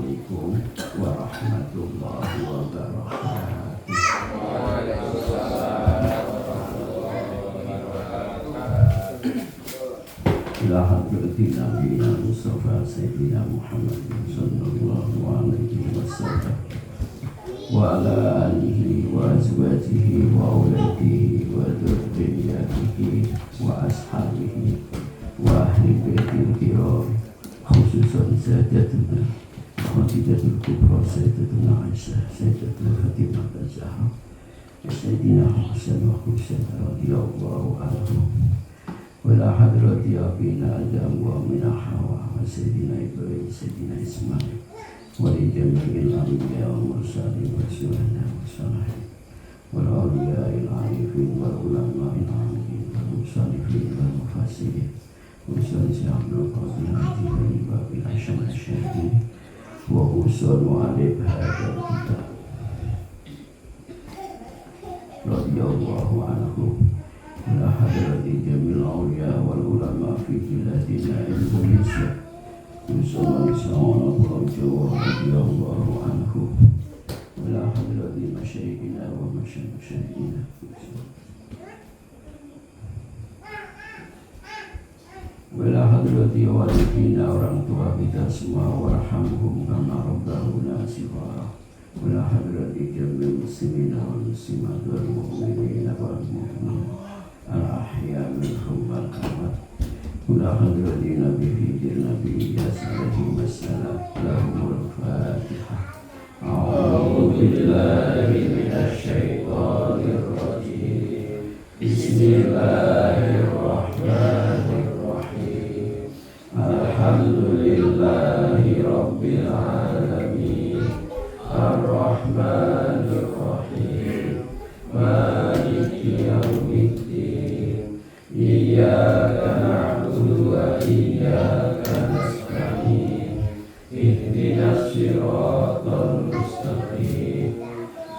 Assalamualaikum warahmatullahi wabarakatuh. Ila hadratin Nabiyina Mustafa Sayyidina Muhammad sallallahu alaihi wasallam wa ala alihi wa azwajihi wa auladihi wa dzurriyyatihi wa ashabihi wa ahli baitil kiram, khususan Sayyidatuna Khadijatul Kubra, Sayyidatuna Aisyah, Sayyidatuna Fatimah Az-Zahra, Sayyidina Hasan wa Husain radhiyallahu anhum, wa ila hadrati abina Adam wa mina Hawa wa Sayyidina Ibrahim, Sayyidina Ismail, wa li jami'il anbiya wal mursalin wa syuhada wa salihin wal awliya'il arifin wal ulama'il amilin wal musannifin wal mufassirin usul Syaikhul Qadir Al-Jilani babil Asyam Al-Syaikhini wa usul mu'alib hadal kitab radiyallahu anhu ila hadrati jamil awliya wal ulama fi biladina Indonesia usul Isa'ala Jawa radiyallahu anhu ila hadrati masyayikhina wa masyayikhina wala hadrati walidina, orang tua kita semua, warhamhum kama rabbahuna shighara, wala hadrati jamil muslimina wal muslimat wal mu'minina wal mu'minat al ahya minhum wal amwat, wala hadrati nabi hijr nabi sallallahu wassalam, lahumul fatihah. A'udzu billahi minasy syaithanir rajim. Bismillahirrahmanirrahim. Alhamdulillahi Rabbil Alamin, Ar-Rahmanir Rahim, Maliki Yawmiddin, Iyyaka na'budu wa iyyaka nasta'in, Ihdinas siratal mustaqim,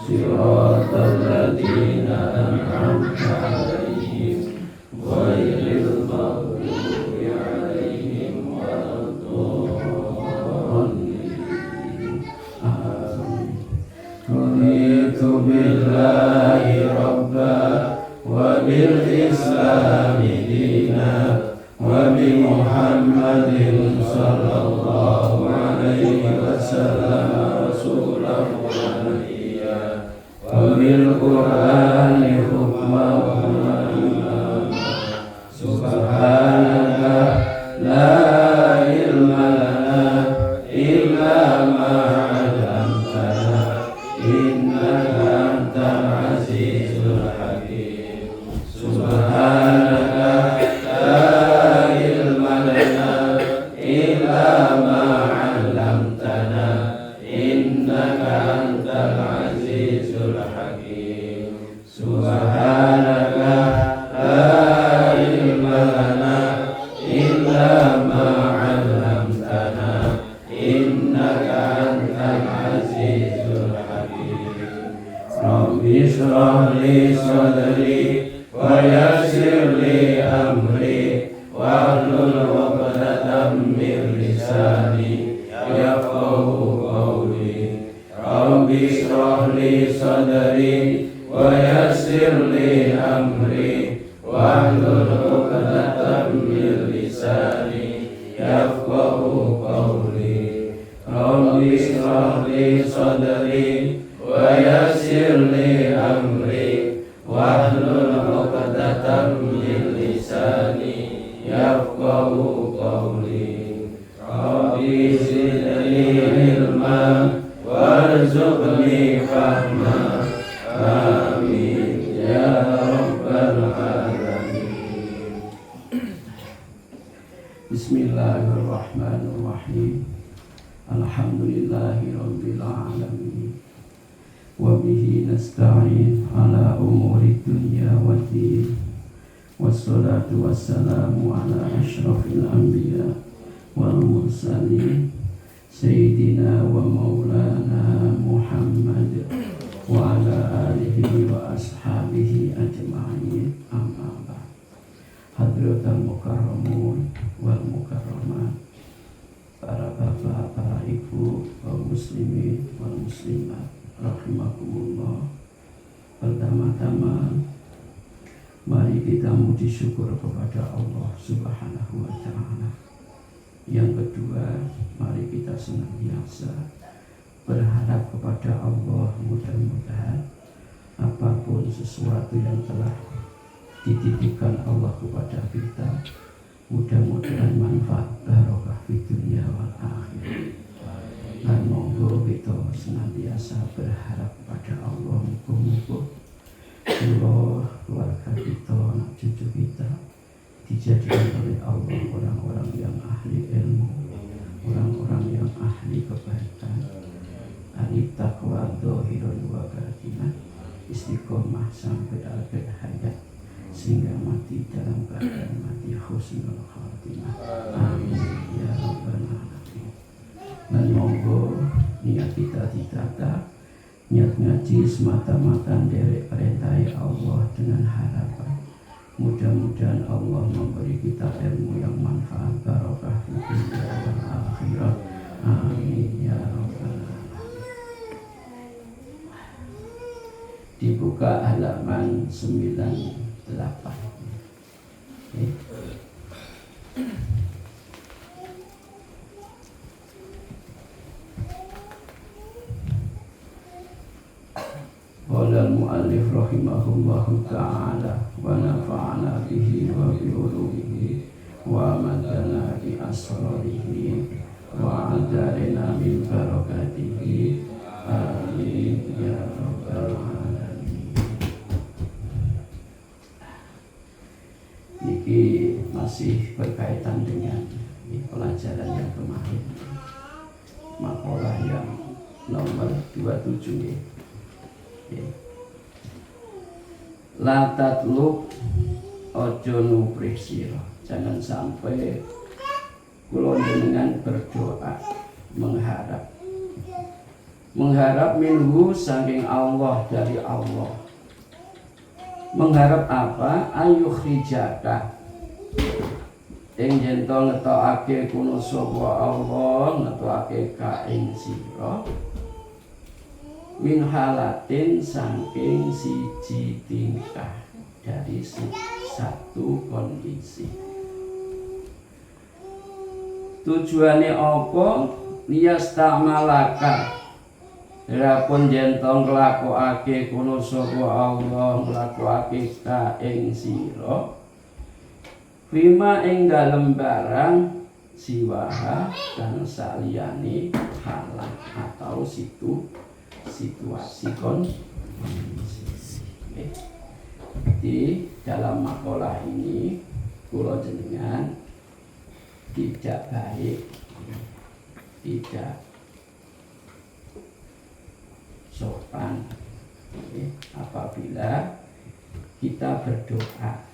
siratal ladzina an'amta 'alaihim, ghairil maghdubi 'alaihim billahi rabba wa bil islami dina wa bi Muhammadin sallallahu alaihi wasallam rasulahu wa nabiyya wa bil qur'ani hukman wa imama. Subhanaka la ilma lana illa ma 'allamtana innaka antal azizul hakim. Subhanaka la ilma lana illa ma 'allamtana innaka antal azizul hakim. Subhanaka la ilma lana illa ma 'allamtana innaka antal azizul hakim. Rabbi shrah li sadri wa yassir li amri wahlul 'uqdatam min lisani yafqahu qawli. Rabbi shrah li sadri wa yassir li amri wahlul 'uqdatam min lisani yafqahu qawli. Rabbi shrah li sadri wa yassir li amri wahlul 'uqdatam min lisani yafqahu qawli. Rabbi zidni ilman warzuqni fahma. Amin ya rabbal alamin. Bismillahirrahmanirrahim. Alhamdulillahi rabbil alamin. Wa bihi nasta'in ala umuri dunya waddin. Wassalatu wassalamu ala asyrafil anbiya wal mursalin Sayyidina wa maulana Muhammad wa ala alihi wa ashabihi ajma'in, amma ba'd. Hadratul mukarramun wal mukarramat, para bapak, para ibu, kaum muslimin wal muslimat rahimakumullah. Pertama-tama mari kita muji syukur kepada Allah Subhanahu wa taala. Yang kedua, mari kita senantiasa berharap kepada Allah, mudah-mudahan apapun sesuatu yang telah dititipkan Allah kepada kita, mudah-mudahan manfaat barokah di dunia wal akhirat. Dan monggo kita senantiasa berharap kepada Allah, muga-muga keluarga kita, anak cucu kita dijadikan oleh Allah orang-orang yang ahli ilmu, orang-orang yang ahli kebaikan, ahli takwa dzahirun wa batinan, istiqomah sampai akhir hayat, sehingga mati dalam keadaan mati husnul khatimah. Amin ya rabbal alamin. Dan monggo niat kita ditata, niat ngaji semata-mata derek perintah Allah dengan harapan mudah-mudahan Allah memberi kita ilmu yang manfaat barokah di dunia dan akhirat. Amin ya rabbal alamin. Dibuka halaman 98. Qala al-mu'allif rahimahullahu ta'ala wa nafa'ana bihi wa bi ulumihi wa amadana bi asrarihi wa adarina min barakatihi. Amin ya rabbal alamin. Niki masih berkaitan dengan pelajaran yang kemarin, makalah yang nomor 27 ya. La tatlub ojo nubrih sira, jangan sampai kula dengan berdoa mengharap minhu saking Allah, dari Allah. Mengharap apa? Ayukhrijaka, ing yen to ngetokake kuno sapa Allah, ngetokake ka ing sira min halatin saking siji tingkah, dari satu kondisi. Tujuannya apa? Liyastamalaka, rapun jentong nglakokake kulo sapa Allah, nglakokake ka ing sira fima ing dalem barang siwaha kang saliyane halah atau situasi kondisi. Di dalam makalah ini kula jenengan tidak baik, tidak sopan apabila kita berdoa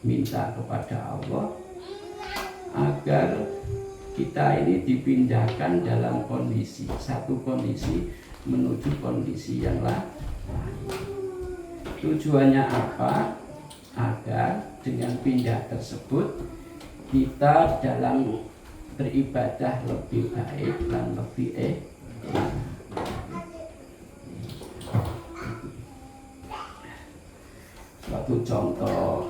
minta kepada Allah agar kita ini dipindahkan dalam kondisi, satu kondisi menuju kondisi yang lain. Tujuannya apa? Agar dengan pindah tersebut kita dalam beribadah lebih baik dan lebih suatu contoh,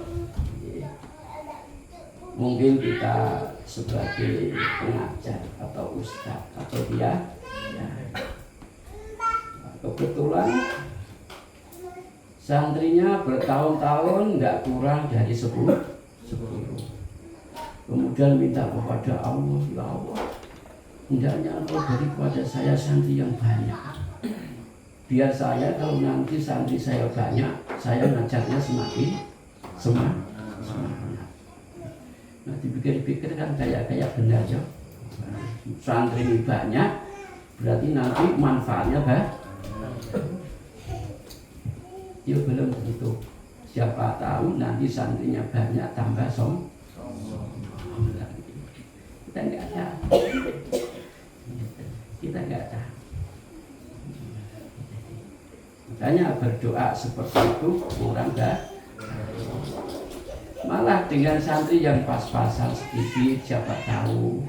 mungkin kita sebagai pengajar atau ustaz atau dia kebetulan santrinya bertahun-tahun nggak kurang dari 10. Kemudian minta kepada Allah, ya Allah, hendaknya Engkau beri kepada saya santri yang banyak, biar saya kalau nanti santri saya banyak, saya ngajarnya semakin semangat. Nah, dipikir-pikir kan kayak benar ya, santri ini banyak berarti nanti manfaatnya ya belum begitu. Siapa tahu nanti santrinya banyak tambah kita nggak tahu. Makanya berdoa seperti itu kurang malah dengan santri yang pas-pasan sedikit, siapa tahu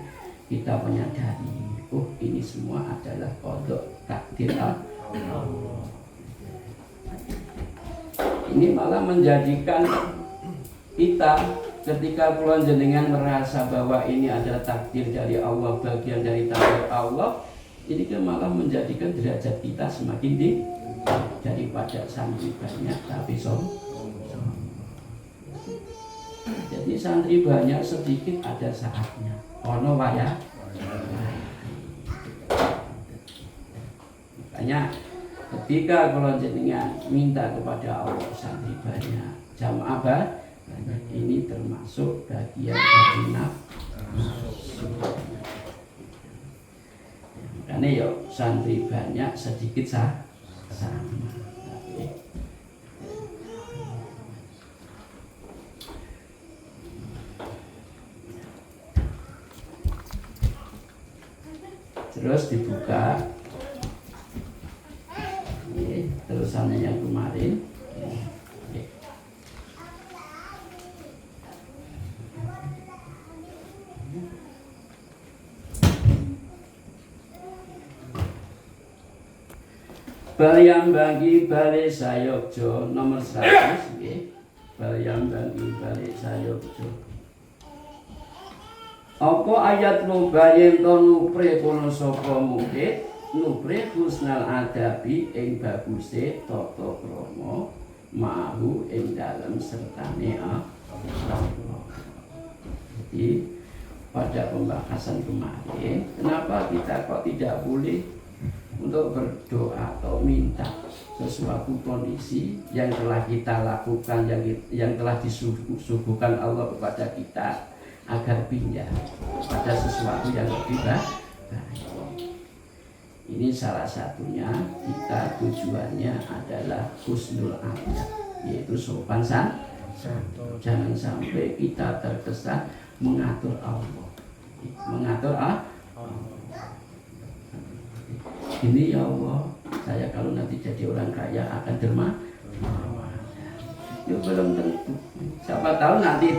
kita menyadari oh ini semua adalah qada takdir Allah. Ini malah menjadikan kita ketika kula jenengan merasa bahwa ini adalah takdir dari Allah, bagian dari takdir Allah, ini kan malah menjadikan derajat kita semakin tinggi daripada santri banyak tapi jadi santri banyak sedikit ada saatnya ono waya. Makanya ketika kalau jenengan minta kepada Allah santri banyak, jamaah banyak, ini termasuk bagian dari nafsu. Makanya yuk santri banyak sedikit sama. Terus dibuka terusannya yang kemarin. Balyambangi Balai Sayogja nomor 100 nggih. Balyambangi Balai Sayogja. Apa ayat nubayen to nupre kono sapa murid nupre husnal adabi ing baguse tata krama mahu ing dalem sertane Allah. Jadi pada pembahasan kemarin, kenapa kita kok tidak boleh untuk berdoa atau minta sesuatu kondisi yang telah kita lakukan, yang telah disuguhkan Allah kepada kita agar pindah pada sesuatu yang lebih baik. Ini salah satunya kita tujuannya adalah husnul adab, yaitu sopan santun. Jangan sampai kita terkesan mengatur Allah, ini ya Allah, saya kalau nanti jadi orang kaya akan dermawan. Ya belum tentu. Siapa tahu nanti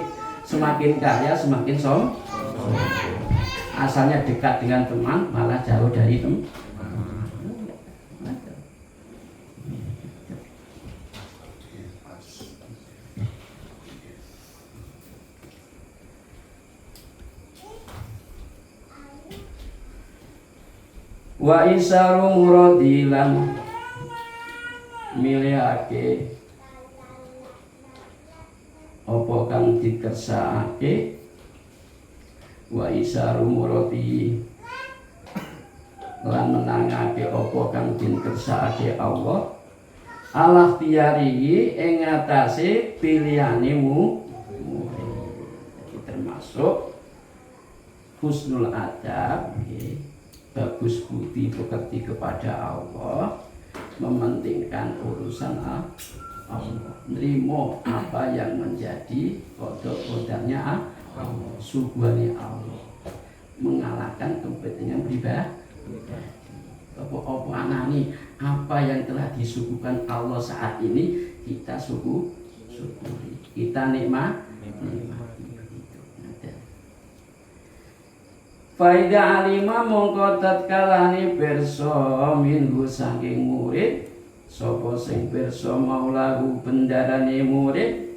semakin kaya semakin sombong. Asalnya dekat dengan teman malah jauh dari teman. Wa isaru muradilan milihake apa kang dikersakake. Wa isaru muradi lan menangake apa kang dikersakake Allah Allah tiyari ing ngatasé pilihanemu. Jadi termasuk husnul adab, bagus budi pekerti kepada Allah, mementingkan urusan Allah, nerimo apa yang menjadi kodok-kodoknya Allah, suguhannya Allah, mengalahkan kepentingan pribadi. Apa anani apa yang telah disuguhkan Allah saat ini kita syukuri, kita nikmati. Faida alima mongko tatkalane pirsa minhu saking murid sapa sing pirsa maulahu bendarane murid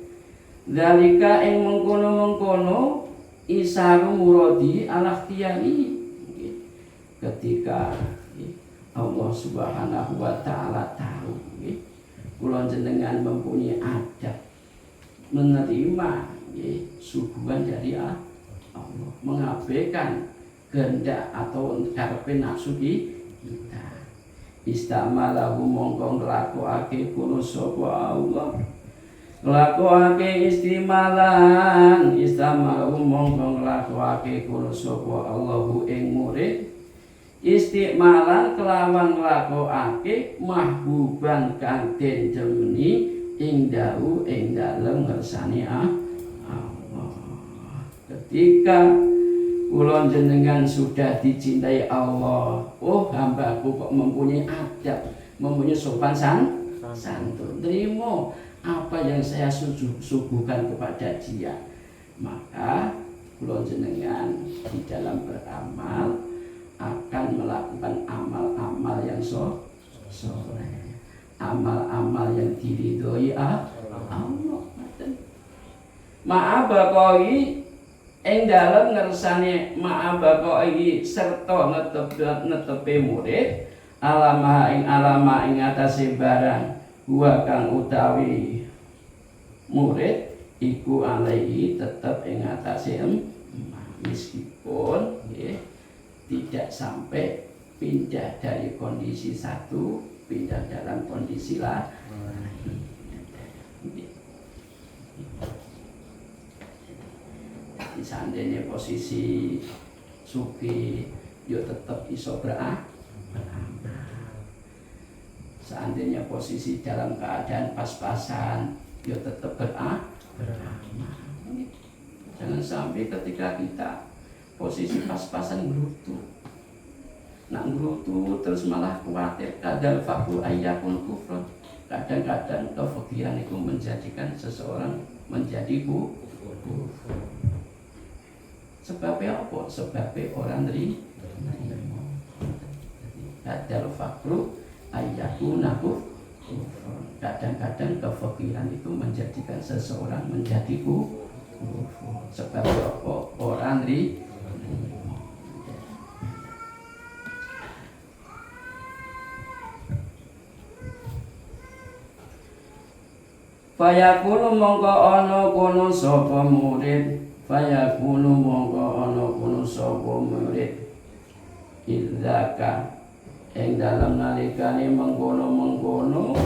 dalika ing mengkono-mengkono isaru muradi al-ikhtiyari ketika Allah Subhanahu wa taala tahu kula jenengan mempunyai adab menerima suguhan dari Allah, mengabaikan kehendak atau karepe nafsu kita. Istamalahu mongko nglakokake kono sapa Allah. Nglakokake istamalahu mongko nglakokake kono sapa Allahu ing murid. Istimalan kelawan nglakokake mahbuban kang den jemeni ing dawu ing dalem ngersane Allah. Ketika kula jenengan sudah dicintai Allah, oh hambaku kok mempunyai adab, mempunyai sopan santun, terima apa yang saya suguhkan kepada dia, maka kula jenengan di dalam beramal akan melakukan amal-amal yang soleh, amal-amal yang diridhoi Allah. Ma'abaqai ing dalem ngersane ma'abaqai serta netepe murid alama ing atase barang gua kang utawi murid iku alaihi tetep ing atase meskipun tidak sampai pindah dari kondisi satu pindah dalam kondisi lain. Seandainya posisi suki yo tetap iso beramal. Seandainya posisi dalam keadaan pas-pasan yo tetap beramal. Jangan sampai ketika kita posisi pas-pasan gerutu. Nak gerutu terus malah khawatir kadal fakru ayyakun kufrun. Kadang-kadang kefakiran itu menjadikan seseorang menjadi kufur. Sebabnya apa? Sebabnya orang nerima. Kadal fakru ayyakuna kufrun. Kadang-kadang kefakiran itu menjadikan seseorang menjadi kufur. Sebabnya apa? Orang nerima. Fayakunu mongko ana kono sapa murid, fayakunu mongko ana kono sapa murid. Idzaka ing dalam nalikane mengkono-mengkono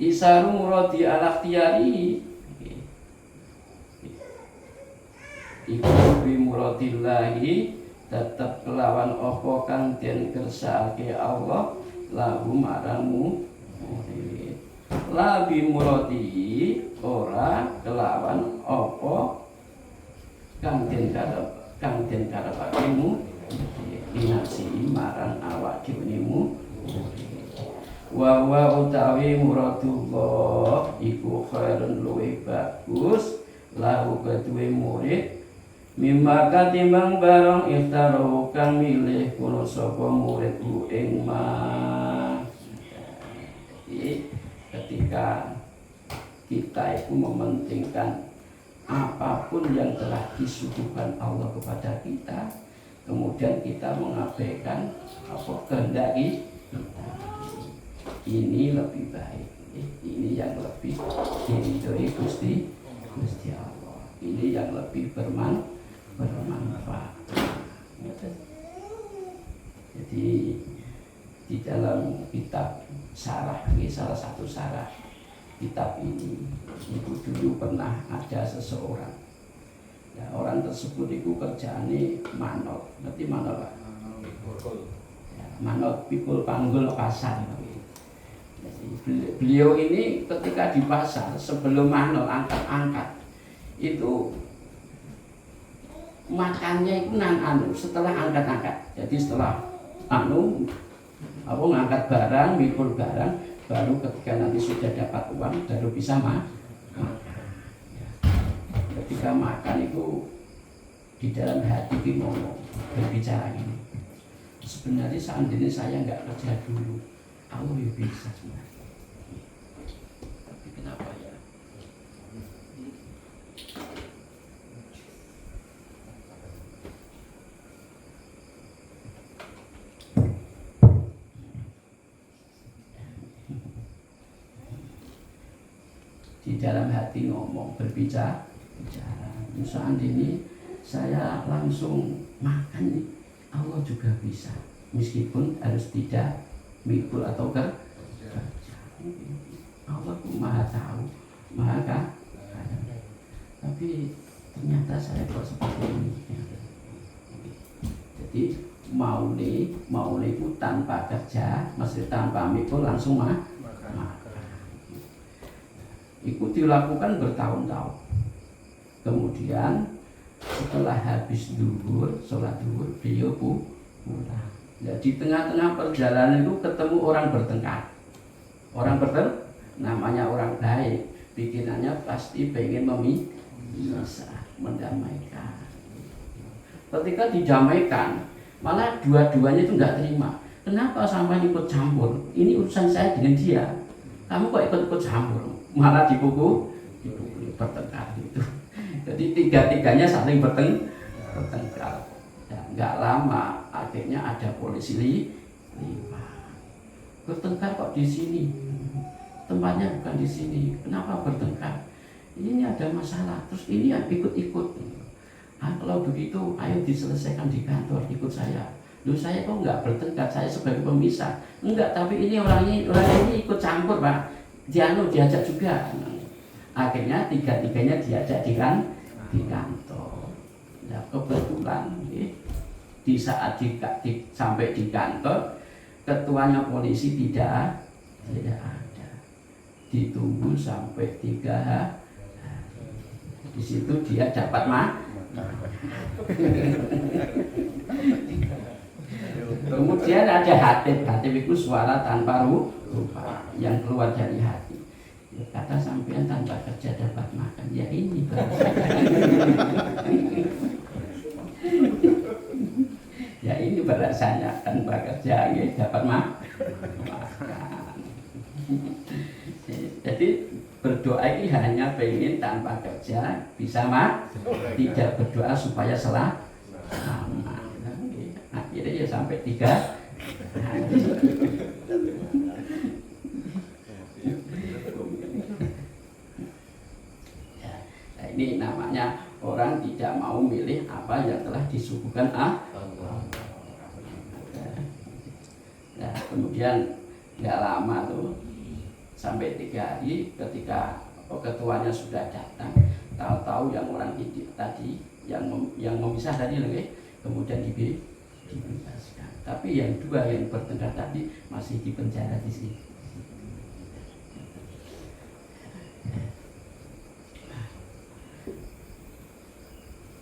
isaru muradi al-ikhtiyari iku bi muradillahi tetep kelawan apa kang den kersake Allah lahu marangmu labi muradi ora kelawan apa kang den karepakemu linasi marang awak dhewe wa utawi muradullah iku khairun luwih bagus lahu kedue murid mimma katimbang barang ikhtaru kang milih kono sapa murid ing ma. Ketika kita itu mementingkan apapun yang telah disuguhkan Allah kepada kita, kemudian kita mengabaikan apa kehendak kita, ini lebih baik, ini yang lebih diridhoi Gusti Allah, ini yang lebih bermanfaat. Jadi di dalam kitab syarah ini salah satu syarah kitab ini itu dulu pernah ada seseorang ya, orang tersebut itu kerjaannya manot, ngerti manot Pak? Ya, manot pikul panggul pasar. Jadi, beliau ini ketika di pasar sebelum manot angkat-angkat itu makannya itu setelah angkat-angkat. Jadi setelah aku ngangkat barang, mikul barang, baru ketika nanti sudah dapat uang baru bisa makan. Ketika makan itu di dalam hati kita ngomong, berbicara ini. Sebenarnya seandainya saya nggak kerja dulu, Allah ya bisa sebenarnya. Tapi kenapa ya? Di dalam hati ngomong, berbicara. Seandainya saya langsung makan nih, Allah juga bisa, meskipun harus tidak mikul atau kerja. Allah maha tahu, maha kan. Tapi ternyata saya kok seperti ini. Jadi mau itu tanpa kerja, maksudnya tanpa mikul langsung makan. Itu dilakukan bertahun-tahun. Kemudian setelah habis duhur, sholat duhur, beliau pulang. Nah, di tengah-tengah perjalanan itu ketemu orang bertengkar. Orang bertengkar, namanya orang baik, pikirannya pasti pengen memisah, mendamaikan. Ketika didamaikan, malah dua-duanya itu nggak terima. Kenapa sampai ikut campur? Ini urusan saya dengan dia. Kamu kok ikut campur? Malah dipukul bertengkar gitu. Jadi tiga-tiganya saling bertengkar. Ya, nggak lama akhirnya ada polisi 5. Bertengkar kok di sini? Tempatnya bukan di sini. Kenapa bertengkar? Ini ada masalah. Terus ini ikut-ikut. Nah, kalau begitu, ayo diselesaikan di kantor, ikut saya. Loh, saya kok nggak bertengkar, saya sebagai pemisah. Enggak, tapi ini orang ini ikut campur, Pak. Diajak juga. Akhirnya tiga-tiganya diajak di kantor. Ya, kebetulan di saat sampai di kantor, ketuanya polisi tidak ada. Ditunggu sampai 3 hari. Di situ dia dapat Kemudian ada hatib itu suara tanpa rupa yang keluar dari hati. Ya, kata sampean tanpa kerja dapat makan. Ya ini ya ini berasanya tanpa kerja ya dapat makan. Jadi berdoa ini hanya pengen tanpa kerja bisa tidak berdoa supaya selamat. Akhirnya ya sampai 3 hari. Ya, nah ini namanya orang tidak mau milih apa yang telah disuguhkan Nah, kemudian nggak lama tuh sampai 3 hari ketika ketuanya sudah datang, tahu-tahu yang orang itu tadi yang memisah tadi lagi kemudian dibebaskan. Tapi yang 2 yang bertengkar tadi masih di penjara di sini.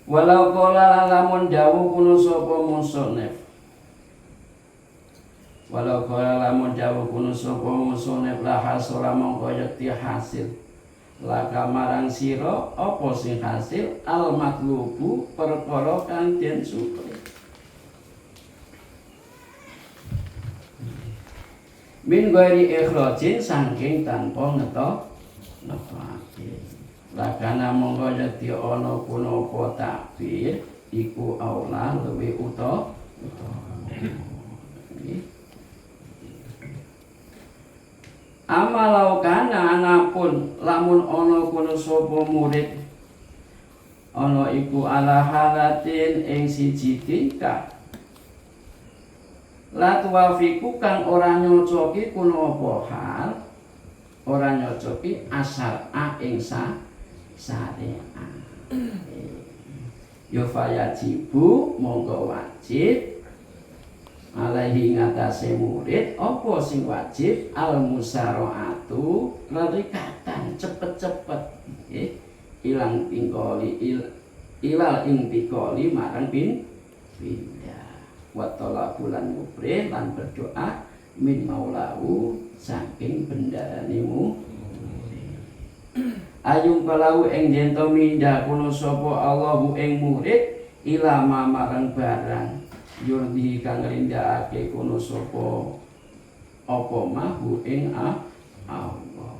Walau qala lamun dawuh kuno sapa musannif. Walau qala lamun dawuh kuno sapa musannif la hasala mongko yakti hasil. Laka marang sira apa sing hasil al matlubu perkara kang den supri. Min ghairi ikhrajin saking tanpa ngetokake. Lakana mongko dadi ana punapa takbir iku aula luwih utama. Amalau kana anapun lamun ana kono sapa murid ana iku ala halatin ing siji tingkah la tuwafiku kang ora nyocoki kuno apa hal ora nyocoki asal ing syariat yo fayajibu monggo wajib alaihi ngatasi murid apa sing wajib al musaraatu lerikatan cepet-cepet ilang tingkoli ilal intikoli marang pindah watala bulan mubrih lan berdoa min maulahu saking bendaranimu ayung kalau ing jento mindah kuno sapa Allahu ing murid ilama marang barang yurdi kang rindakake kono sapa apa mahu ing Allah.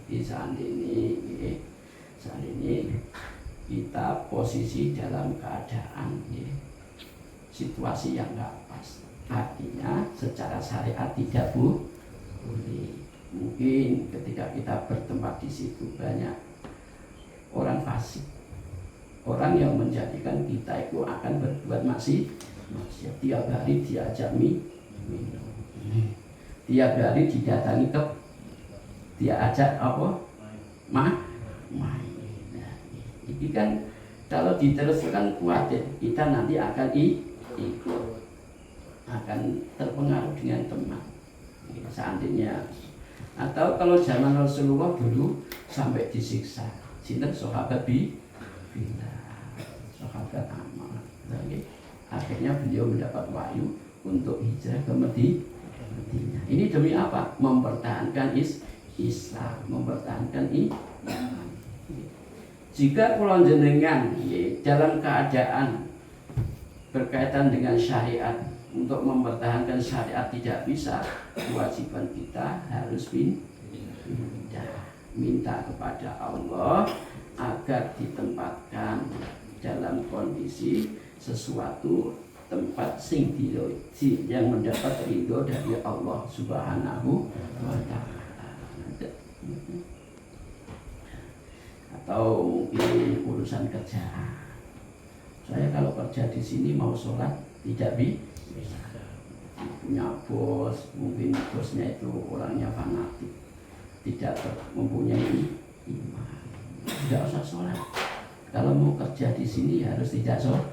Di saat ini kita posisi dalam keadaan situasi yang enggak pas. Artinya secara syariat tidak boleh. Mungkin ketika kita bertempat di situ banyak orang fasik. Orang yang menjadikan kita itu akan berbuat maksiat. Tiap hari diajak minum. Tiap hari didatangi dia ajak apa? Main. Nah, ini kan kalau diteruskan khawatir kita nanti akan ikut, akan terpengaruh dengan teman. Seandainya atau kalau zaman Rasulullah dulu sampai disiksa, sinten sahabat sahabat amal. Akhirnya beliau mendapat wahyu untuk hijrah ke Madinah. Ini demi apa? Mempertahankan Islam, mempertahankan iman. Jika kula jenengan dalam keadaan berkaitan dengan syariat. Untuk mempertahankan syariat tidak bisa, kewajiban kita harus minta kepada Allah agar ditempatkan dalam kondisi sesuatu tempat sing yang mendapat ridho dari Allah Subhanahu wa Ta'ala. Atau mungkin urusan kerjaan. Saya kalau kerja di sini mau sholat tidak bisa. Punya bos, mungkin bosnya itu orangnya fanatik, tidak mempunyai iman, tidak usah sholat. Kalau mau kerja di sini harus tidak sholat.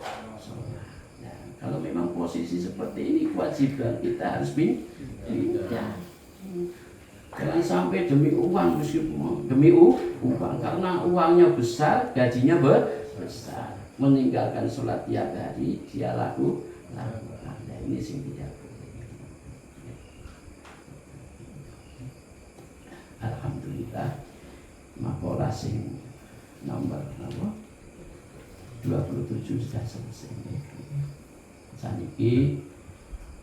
Nah, kalau memang posisi seperti ini, kewajiban kita harus pindah. Jangan sampai demi uang, demi uang, karena uangnya besar, gajinya besar, meninggalkan sholat tiap hari dia lakukan. Nah, ini sing tidak boleh. Alhamdulillah makalah sing nomor 27 sudah selesai. Saniki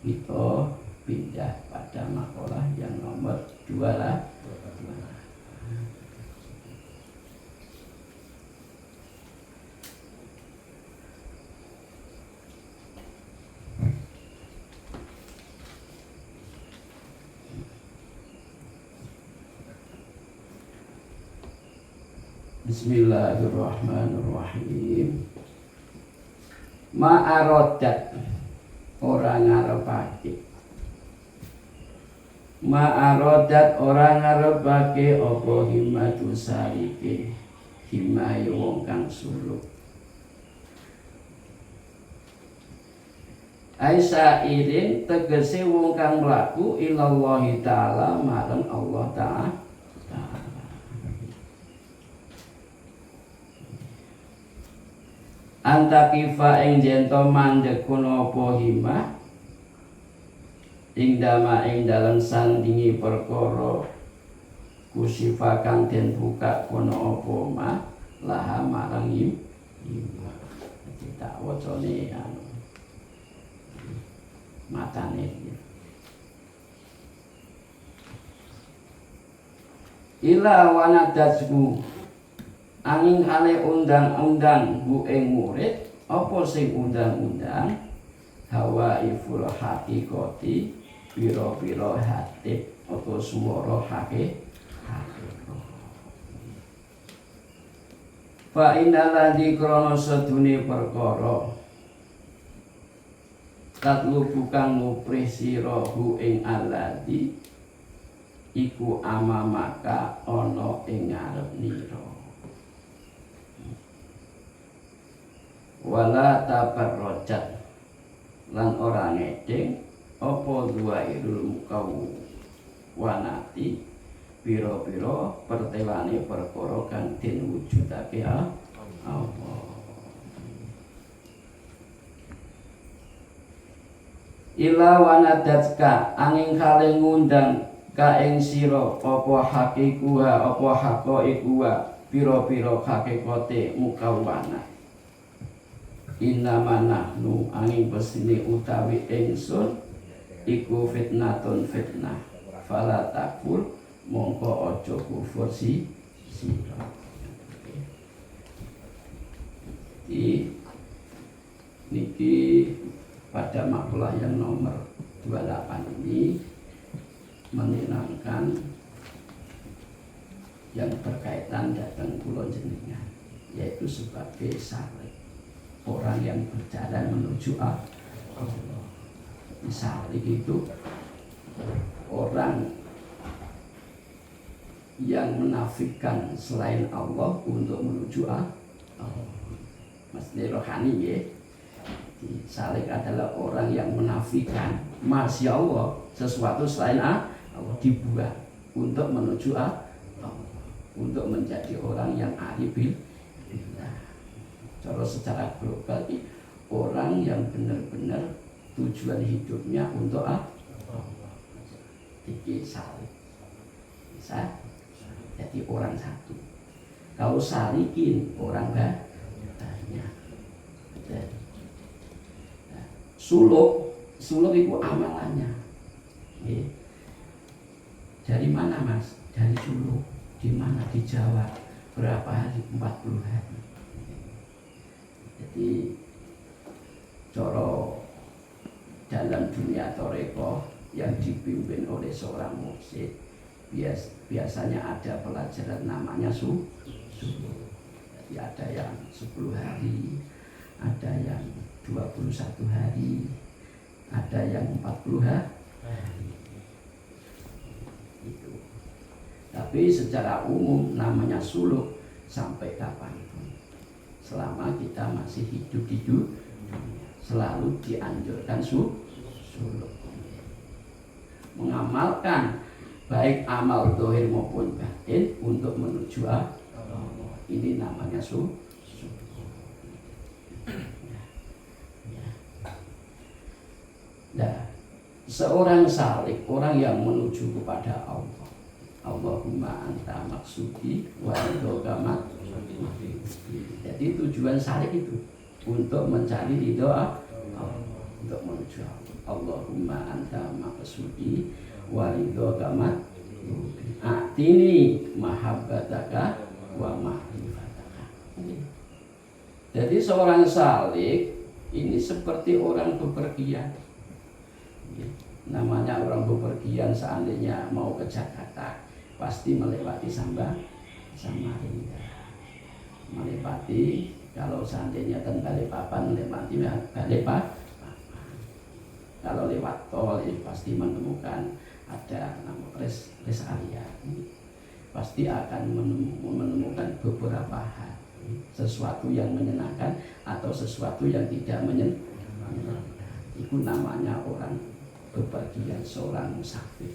kita pindah pada makalah yang nomor 2 lah. Bismillahirrahmanirrahim. Ma'arodat orang ngarepake. Ma'arodat orang ngarepake apa himmatu sarike. Himahe wong kang suluk. Aisa iring tegese wong kang mlaku ilallahi ta'ala marang Allah ta'ala. Antakifa ing jento mandek kuno apa himah ing dama ing dalam sandingi perkara kusifa kang den buka kuno apa mah laha marang himah. Tak wacane matane ila wanadasmu angin hale undang-undang bu ing murid apa sing undang-undang hawa iful haqiqati pira-pira hati atau swara haqiqah fa innalladzi krana sedune perkara katlu bukan nguprih sira hu ing alladzi iku amamaka ana ing ngarep nira wala tabarrojat lan ora ngedeng apa duwairul mukawwanati pira-pira pertewane perkara kang den wujudake Allah. Ila wanadatka angin kale ngundang ka ing sira apa hakikuha apa haqaiquha pira-pira hakikate mukawwanah. Innama nahnu angin pesini utawi ingsun iku fitnatun fitnah fala takfur mongko aja kufur sira. Niki pada makalah yang nomor 28 ini menenangkan yang berkaitan datang kula jenengan, yaitu sebagai saleh, orang yang berjalan menuju Allah. Saleh itu orang yang menafikan selain Allah untuk menuju Allah. Maksudnya rohani ya. Saleh adalah orang yang menafikan Masya Allah sesuatu selain Allah dibuat untuk menuju Allah, untuk menjadi orang yang arifin. Kalau secara global orang yang benar-benar tujuan hidupnya untuk Allah. Iki saleh bisa jadi orang satu. Kalau salikin orang banyak. suluk itu amalannya. Dari mana Mas? Dari suluk. Di mana? Di Jawa. Berapa hari? 40 hari. Jadi coro dalam dunia toreko yang dipimpin oleh seorang mursyid biasanya ada pelajaran namanya suluk. Jadi ada yang 10 hari, ada yang 21 hari, ada yang 40 hari. Itu. Tapi secara umum namanya suluk sampai kapanpun. Selama kita masih hidup di dunia, selalu dianjurkan suluk. Mengamalkan baik amal zahir maupun batin untuk menuju Allah. Ini namanya suluk. Nah, seorang salik, orang yang menuju kepada Allah. Allahumma anta maksudi wa ridhoka maksudi. Jadi tujuan salik itu untuk mencari ridho Allah, untuk menuju Allah. Allahumma anta maksudi wa ridhoka maksudi. Atini mahabbataka wa ma'rifataka. Jadi seorang salik ini seperti orang bepergian. Namanya orang bepergian seandainya mau ke Jakarta pasti melewati Samarinda. Melewati kalau seandainya ke Balikpapan melewati Balikpapan. Kalau lewat tol ini pasti menemukan ada nama rest area. Pasti akan menemukan beberapa hal, sesuatu yang menyenangkan atau sesuatu yang tidak menyenangkan. Itu namanya orang bepergian, seorang musafir.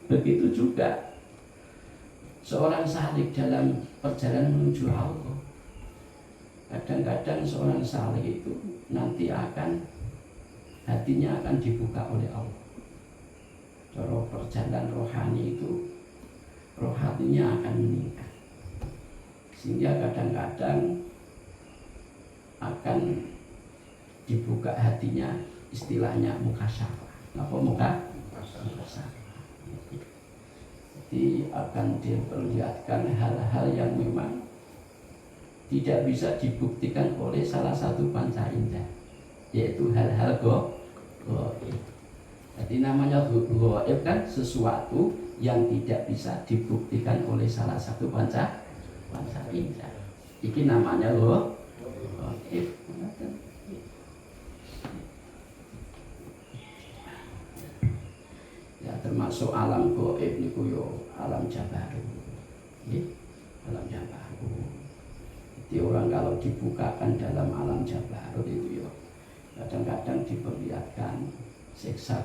Begitu juga seorang salik dalam perjalanan menuju Allah. Kadang-kadang seorang salik itu nanti hatinya akan dibuka oleh Allah. Cara perjalanan rohani itu rohaninya akan meningkat, sehingga kadang-kadang akan dibuka hatinya, istilahnya mukasyafah. Apa mukasyafah? Jadi akan diperlihatkan hal-hal yang memang tidak bisa dibuktikan oleh salah satu panca indera, yaitu hal-hal gaib. Jadi namanya gaib kan sesuatu yang tidak bisa dibuktikan oleh salah satu panca indera. Ini namanya gaib. Ya, termasuk alam gaib niku yo alam jabaru. Alam jabaru. Jadi orang kalau dibukakan dalam alam jabaru itu yo kadang-kadang diperlihatkan siksa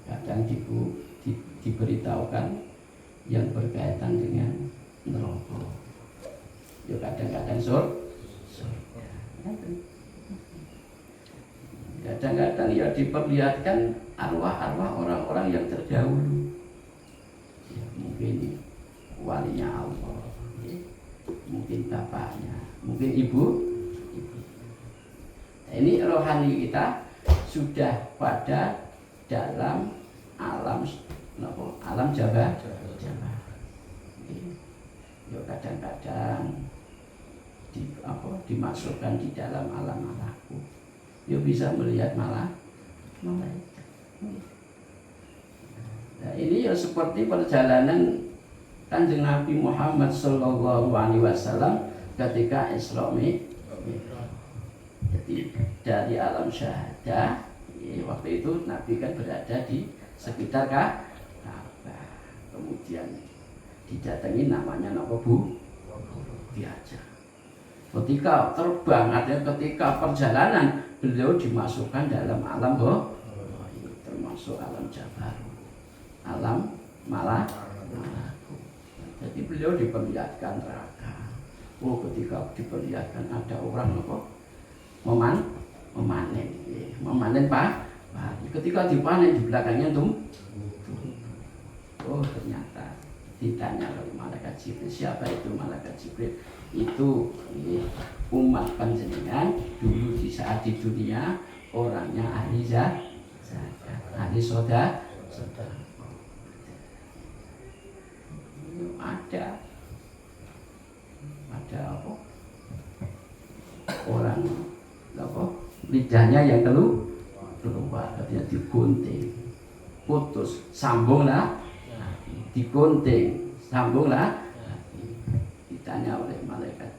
kadang diberitahukan yang berkaitan dengan neraka. Yo kadang-kadang surga. Kadang-kadang ya diperlihatkan arwah-arwah orang-orang yang terdahulu. Ya, mungkin walinya Allah, ya, mungkin bapaknya, mungkin ibu. Nah, ini rohani kita sudah pada dalam alam jabar. Ya, kadang-kadang dimasukkan di dalam alam malaku. Dia bisa melihat malaikat. Nah, ini ya seperti perjalanan Kanjeng Nabi Muhammad Sallallahu Alaihi Wasallam ketika Isra Mi'raj. Jadi dari alam syahadah, waktu itu Nabi kan berada di sekitar Ka'bah. Kemudian didatangi namanya diajak. Ketika terbang, artinya ketika perjalanan, beliau dimasukkan dalam alam termasuk alam jabar, alam malaku. Jadi beliau diperlihatkan neraka. Ketika diperlihatkan ada orang memanen padi. Ketika dipanen di belakangnya ternyata ditanya oleh malaikat Jibril, siapa itu malaikat Jibril? itu umat panjenengan dulu di saat di dunia orangnya ahli zakat, ahli soda. Ada apa? Orang apa? Lidahnya yang keluar, artinya digunting, putus, sambunglah, digunting, sambunglah. Ditanya oleh malaikat,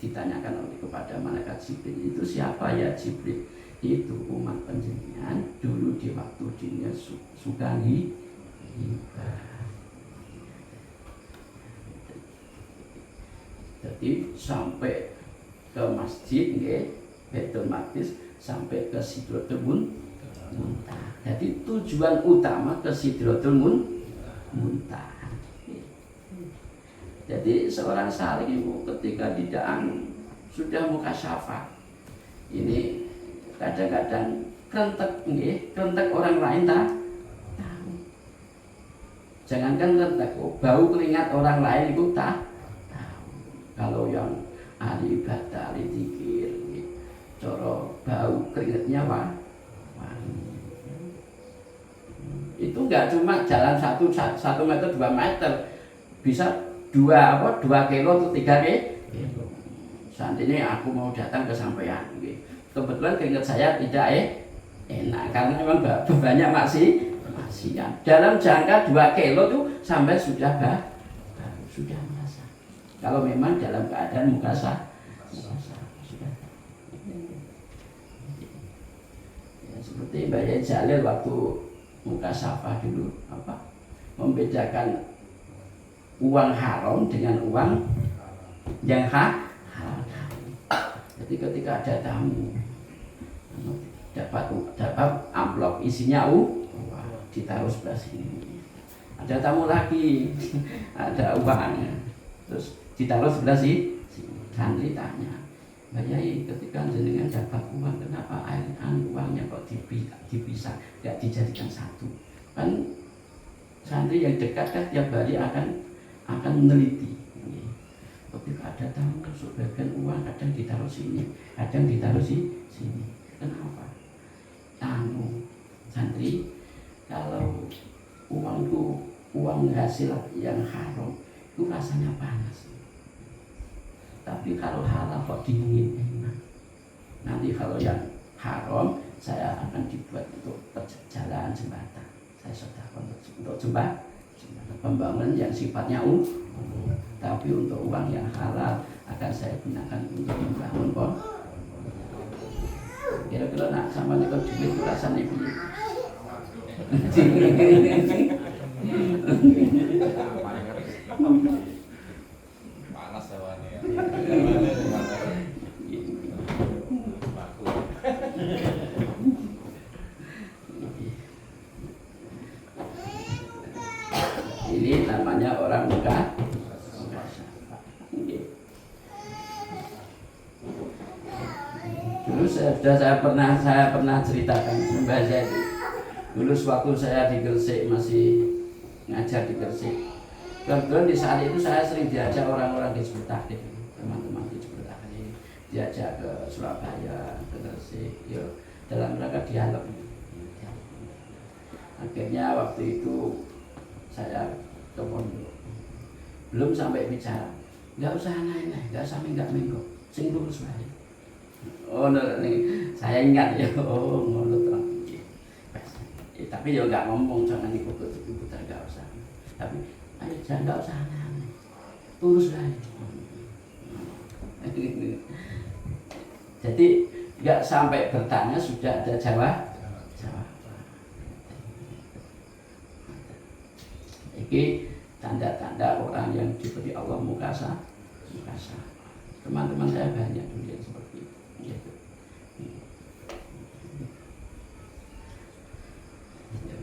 ditanyakan oleh kepada malaikat Jibril, itu siapa ya Jibril? Itu umat panjenengan dulu di waktu dunia suka hibah. Jadi sampai ke masjid, Baitul Maqdis, sampai ke Sidratul Muntaha. Jadi tujuan utama ke Sidratul Muntaha. Jadi seorang saleh itu ketika di Da'an sudah mukasyafah, ini kadang-kadang kerentek orang lain tak tahu. Jangankan kerentek, bau keringat orang lain itu tak tahu. Kalau yang ahli ibadah, ahli zikir, coro bau keringatnya wangi. Itu enggak cuma jalan 1 meter 2 meter, bisa 2 kilo atau 3 kilo. Saat ini aku mau datang ke sampean, kebetulan keringat saya tidak enak karena memang banyak maksiat. Dalam jangka 2 kilo tuh sampai sudah merasa. Kalau memang dalam keadaan mukasa sudah. Ya, seperti Mbak Yai Jalil waktu mukasafah dulu membedakan uang haram dengan uang yang halal. Jadi ketika ada tamu dapat amplop isinya ditaruh sebelah sini. Ada tamu lagi ada uangnya, terus ditaruh sebelah sini. Santri tanya, Mbak Yai, ketika jenengan dapat uang, kenapa uangnya kok dipisah, tidak dijadikan satu? Kan santri yang dekat kan tiap hari akan meneliti. Ketika ada tamu, sebagian uang kadang ditaruh sini, kadang ditaruh sini. Kenapa? Santri, kalau uang itu uang hasil yang haram, itu rasanya panas. Tapi kalau halal kok dingin, enak. Nanti kalau yang haram, saya akan dibuat untuk jalan jembatan. Saya sedekah untuk jembatan pembangunan yang sifatnya tapi untuk uang yang halal akan saya gunakan untuk membangun kira-kira nak sama dengan duit rasanya piye? Panas hewannya ya. Ini namanya orang muka. Dulu saya pernah ceritakan membaca itu. Dulu waktu saya di Gresik, masih ngajar di Gresik. Kebetulan di saat itu saya sering diajak orang-orang di Hizbut Tahrir, teman-teman di Hizbut Tahrir, diajak ke Surabaya, ke Gresik, dalam rangka dialog. Akhirnya waktu itu saya ke pondok, belum sampai bicara, nggak usah naik-naik, nggak usah minggak-minggok, sing lurus wae. Oh, nih saya ingat ya, ngono toh. Tapi ya nggak ngomong, jangan ikut-ikutan, nggak usah. Tapi ayo jangan, nggak usah aneh-aneh, lurus wae. Jadi nggak sampai bertanya sudah ada jawab. Ini tanda-tanda orang yang diberi Allah mukasa. Teman-teman saya banyak dulu yang seperti itu.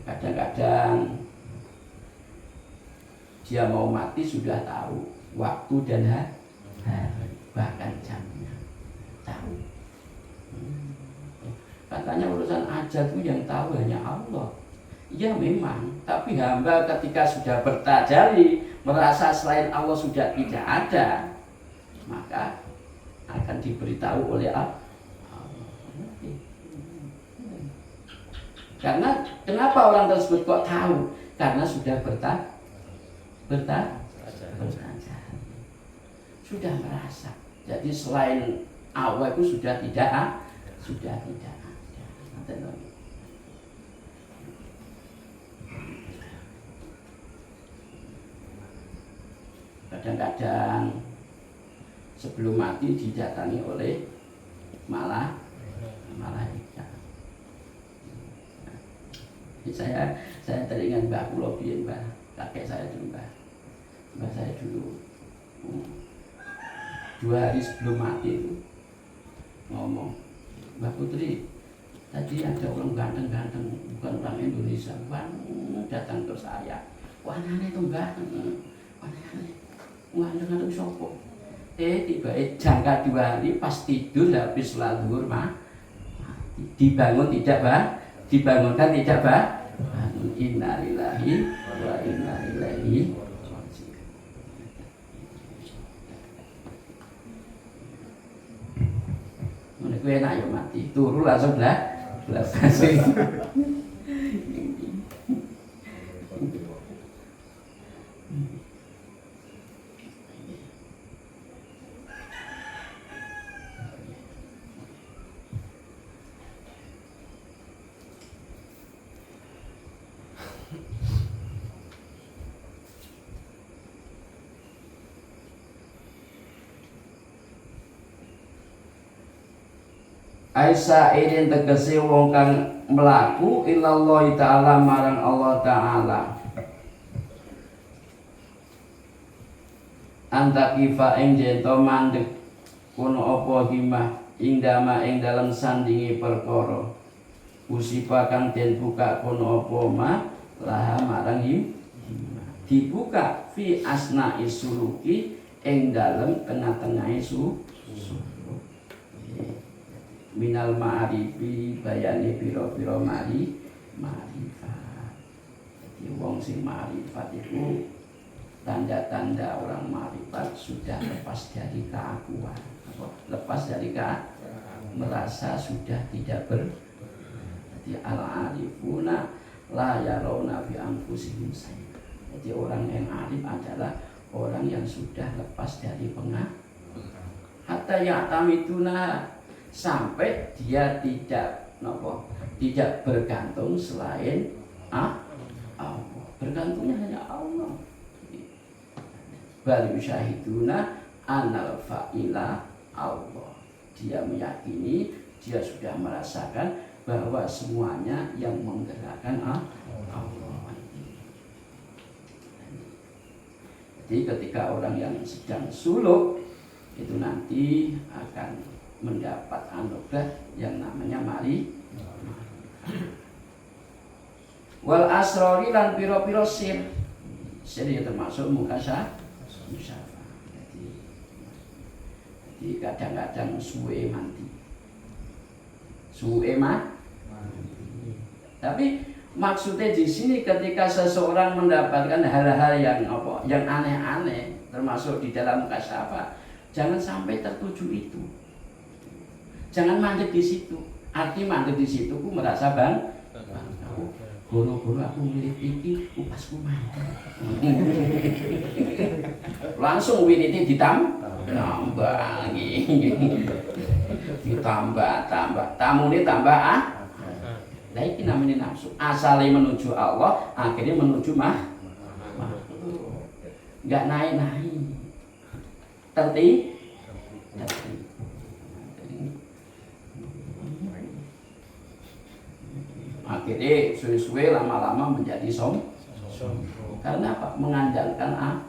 Kadang-kadang dia mau mati sudah tahu waktu dan hari, bahkan jamnya tahu. Katanya urusan ajal itu yang tahu hanya Allah. Ya memang, tapi hamba ketika sudah bertajali merasa selain Allah sudah tidak ada, maka akan diberitahu oleh Allah. Karena kenapa orang tersebut kok tahu? Karena sudah bertahan, sudah merasa. Jadi selain Allah itu sudah tidak ada. Kadang-kadang sebelum mati didatangi oleh malaikat. Saya teringat Mbah kula biyen, Mbah, kakek saya dulu, Mbah saya dulu 2 hari sebelum mati itu ngomong, Mbah Putri, tadi ada orang ganteng-ganteng, bukan orang Indonesia, datang ke saya. Wah, aneh itu Mbah, ganteng-ganteng sopo. Tiba jangka 2 hari pas tidur habis sholat zuhur dibangun tidak, Mbah? Dibangunkan tidak, Mbah? Innalillahi wa inna ilaihi raji'un. Menika enak ya mati, turu langsung belas kasih. Aisa irin tegese wong kang mlaku ilallahi ta'ala marang Allah ta'ala. Antakifa ing jento mandek kono apa himah ing dama ing dalam sandingi perkara. Usipa kang den buka kono apa ma laha marang dibuka fi asna isuluki ing dalam tengah-tengahe minal ma'arifi bayani piro-piro ma'rifat. Jadi wong sing ma'rifat itu tanda-tanda orang ma'rifat sudah lepas dari keakuan, lepas dari merasa sudah tidak jadi al-arifuna la yarawna fi anfusihim sayyi'an. Jadi orang yang arif adalah orang yang sudah lepas dari pengakuan. Hatta ya'tamiduna, sampai dia tidak bergantung selain Allah. Bergantungnya hanya Allah. Bal yusyahiduna annal fa'ila Allah. Dia meyakini, dia sudah merasakan bahwa semuanya yang menggerakkan Allah. Jadi ketika orang yang sedang suluk itu nanti akan mendapat anugerah yang namanya wal asrori lan piro-piro sir ya termasuk musyafah. Jadi kadang-kadang suwe mati. Tapi maksudnya di sini ketika seseorang mendapatkan hal-hal yang aneh-aneh termasuk di dalam musyafah, jangan sampai tertuju itu. Jangan mandek di situ. Arti mandek di situ ku merasa bangga. Guru-guru aku milih iki upasku mandek. Langsung winite ditambah lagi. Ditambah. Tamune tambah Lah iki namanya nafsu. Asalnya menuju Allah, akhirnya menuju enggak naik-naik. Tertib. Akhirnya suwe-suwe lama-lama menjadi karena apa? Mengandalkan amal,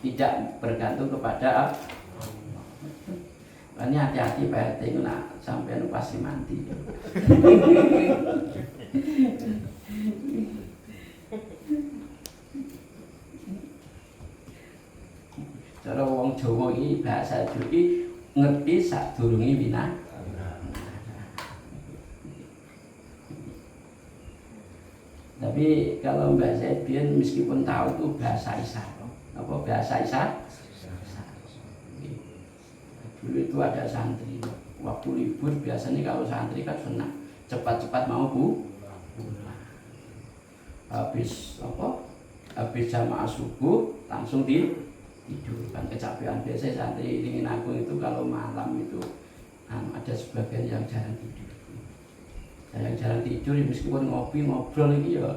tidak bergantung kepada ini hati-hati Pak RT itu sampai pasti mati. Cara wong Jawa ini bahasa Jawa ini ngerti sadurunge minat. Tapi kalau Mbak Zaid meskipun tahu itu bahasa isyarat, bahasa isyarat, Dulu itu ada santri, waktu libur biasanya kalau santri kan senang cepat-cepat mau pulang. Habis jamaah subuh langsung tidur, kan kecapean. Biasanya santri ingin aku itu kalau malam itu ada sebagian yang jarang tidur. Yang jarang tidur meskipun ngopi ngobrol ini ya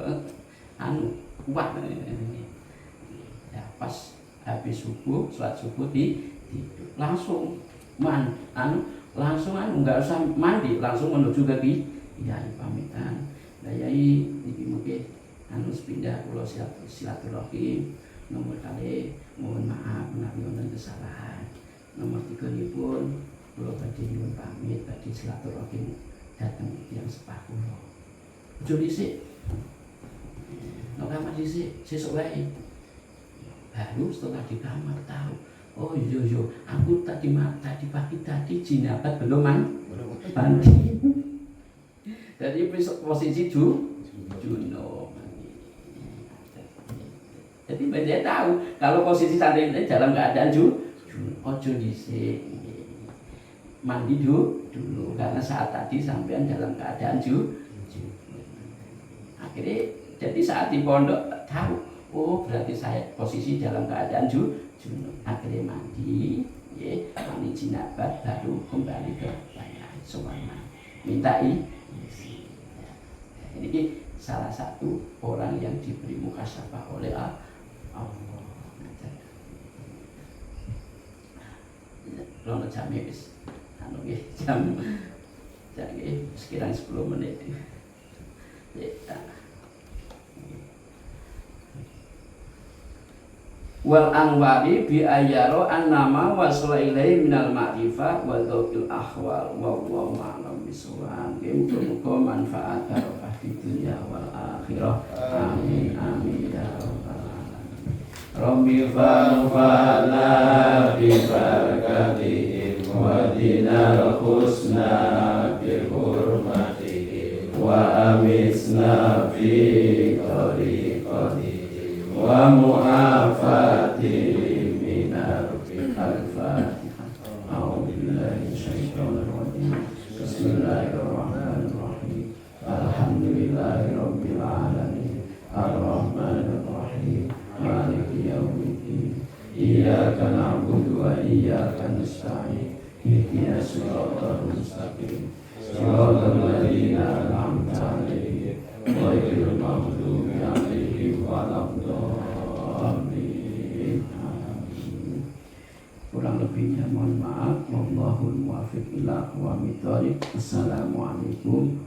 kuat. Ya pas habis subuh, sholat subuh tidur langsung nggak usah mandi, langsung menuju ke kiai pamitan. Lah yai niki mungkin sepindah kula silaturahim. Nomor kali mohon maaf menawi wonten kesalahan. Nomor 3 pun kula badhe nyuwun pamit badhe silaturahim dateng tiyang sepah kula. Ojo dhisik. Nek kamar dhisik sesuk wae. Baru setelah di kamar tahu. Oh iya, aku tadi pagi jinabat belum mandi. Jadi posisi junub. Jadi dia tahu kalau posisi santri ini dalam keadaan ojo dhisik. Mandi dulu karena saat tadi sampean dalam keadaan akhirnya jadi saat di pondok tahu, oh berarti saya posisi dalam keadaan junub. Akhirnya mandi, mandi jinabat baru kembali ke sholat. Minta isi. Ini salah satu orang yang diberi mukasyafah oleh Allah. Rono jam wis jam sekiranya 10 menit. Wal anwari bi ayyaro annama wasala ilaihi minal ma'rifah wa dzauqil ahwal wallahu a'lam bishawab. Muga-muga manfaat barokah di dunia wal akhirah. Amin amin ya rabbal alamin. Rabbi fa'alna bi barakatihim wa dinal husna bi hurmatihim wa amisna fi tariqatihim wa mu'afati minar al-fatihah. A'udzubillahi minasyaitonir rajim. Bismillahirrahmanirrahim. Alhamdulillahi rabbil alamin. Ar-rahmanir rahim. Maliki yaumiddin. Iyyaka na'budu wa iyyaka nasta'in. Ihdinas siratal mustaqim. Siratal ladzina an'amta 'alaihim ghairil maghdubi 'alaihim waladdallin. Kurang lebihnya mohon maaf. Wallahul muwaffiq ila aqwamit thoriq. Assalamualaikum